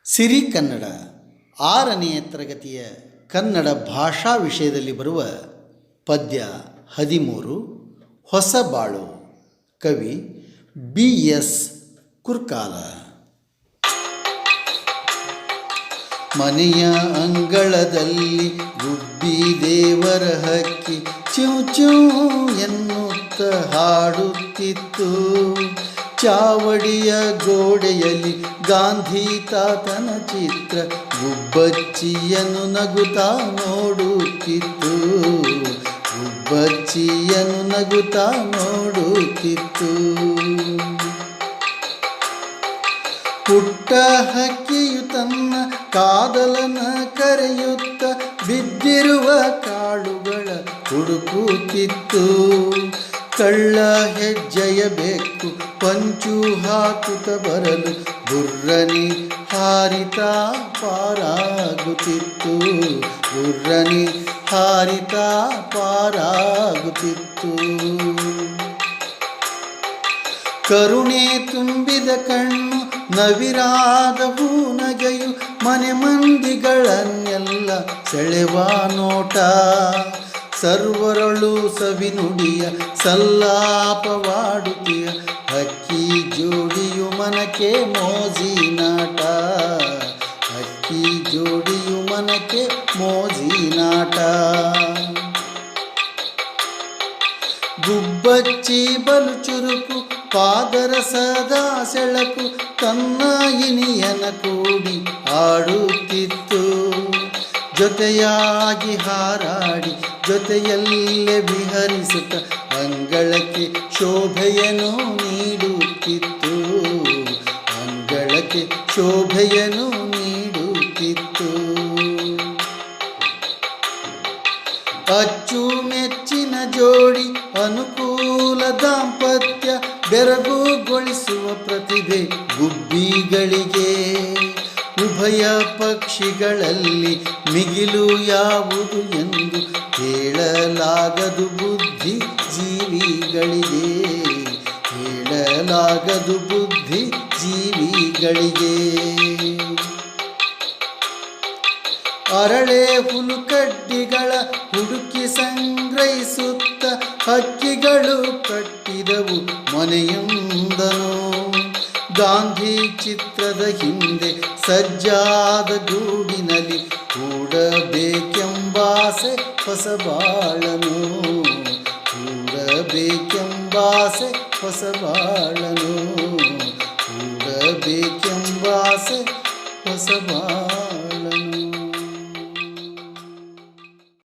ಸಿರಿ ಕನ್ನಡ 6ನೇ ತರಗತಿಯ ಕನ್ನಡ ಭಾಷಾ ವಿಷಯದಲ್ಲಿ ಬರುವ ಪದ್ಯ 13 ಹೊಸಬಾಳು. ಕವಿ BS ಕುರ್ಕಾಲ. ಮನೆಯ ಅಂಗಳದಲ್ಲಿ ಗುಬ್ಬಿ ದೇವರ ಹಕ್ಕಿ ಚಿಂ ಚಿಂ ಎನ್ನುತ್ತ ಹಾಡುತ್ತಿತ್ತು. ಚಾವಡಿಯ ಗೋಡೆಯಲ್ಲಿ ಗಾಂಧಿ ತಾತನ ಚಿತ್ರ ಗುಬ್ಬಚ್ಚಿಯನ್ನು ನಗುತ್ತಾ ನೋಡುತ್ತಿತ್ತು. ಗುಬ್ಬಚ್ಚಿಯನ್ನು ನಗುತ್ತಾ ನೋಡುತ್ತಿತ್ತು. ಪುಟ್ಟ ಹಕ್ಕಿಯು ತನ್ನ ಕಾದಲನ ಕರೆಯುತ್ತ ಬಿದ್ದಿರುವ ಕಾಳುಗಳ ಹುಡುಕುತ್ತಿತ್ತು. ಕಳ್ಳ ಹೆಜ್ಜೆಯ ಬೆಕ್ಕು ಪಂಚು ಹಾಕುತ್ತ ಬರಲು ಬುರ್ರನಿ ಹಾರಿತಾ ಪಾರಾಗುತ್ತಿತ್ತು. ಬುರ್ರನಿ ಹಾರಿತಾ ಪಾರಾಗುತ್ತಿತ್ತು. ಕರುಣೆ ತುಂಬಿದ ಕಣ್ಣು ನವಿರಾದ ಹೂನಗೆಯು ಮನೆ ಮಂದಿಗಳನ್ನೆಲ್ಲ ಸೆಳೆವ ನೋಟ. ಸರ್ವರಳು ಸವಿನುಡಿಯ ಸಲ್ಲಾಪವಾಡುತ್ತೀಯ ಹಕ್ಕಿ ಜೋಡಿಯು ಮನಕ್ಕೆ ಮೋಜಿನಾಟ. ಹಕ್ಕಿ ಜೋಡಿಯು ಮನಕ್ಕೆ ಮೋಜಿನಾಟ. ಗುಬ್ಬಚ್ಚಿ ಬಲು ಚುರುಕು ಪಾದರಸದ ಸೆಳಕು ತನ್ನ ಇನಿಯನ ಕೂಡಿ ಆಡುತ್ತಿತ್ತು. ಜೊತೆಯಾಗಿ ಹಾರಾಡಿ ಜೊತೆಯಲ್ಲೇ ವಿಹರಿಸುತ್ತ ಅಂಗಳಕ್ಕೆ ಶೋಭೆಯನ್ನು ನೀಡುತ್ತಿತ್ತು. ಅಂಗಳಕ್ಕೆ ಶೋಭೆಯನ್ನು ನೀಡುತ್ತಿತ್ತು. ಅಚ್ಚುಮೆಚ್ಚಿನ ಜೋಡಿ ಅನುಕೂಲ ದಾಂಪತ್ಯ ಬೆರಗುಗೊಳಿಸುವ ಪ್ರತಿಭೆ ಗುಬ್ಬಿಗಳಿಗೆ. ಉಭಯ ಪಕ್ಷಿಗಳಲ್ಲಿ ಮಿಗಿಲು ಯಾವುದು ಎಂದು ಹೇಳಲಾಗದು ಬುದ್ಧಿ ಜೀವಿಗಳಿಗೆ. ಹೇಳಲಾಗದು ಬುದ್ಧಿ ಜೀವಿಗಳಿಗೆ. ಅರಳೆ ಹುಲುಕಡ್ಡಿಗಳ ಹುಡುಕಿ ಸಂಗ್ರಹಿಸುತ್ತ ಹಕ್ಕಿಗಳು ಕಟ್ಟಿದವು ಮನೆಯೊಂದನು. ಗಾಂಧಿ ಚಿತ್ರದ ಹಿಂದೆ ಸಜ್ಜಾದ ಗೂಡಿನಲ್ಲಿ ಕೂಡಬೇಕೆಂಬಾಸೆ ಹೊಸಬಾಳನು. ಕೂಡಬೇಕೆಂಬಾಸೆ ಹೊಸಬಾಳನು. ಕೂಡಬೇಕೆಂಬಾಸೆ ಹೊಸಬಾಳನು.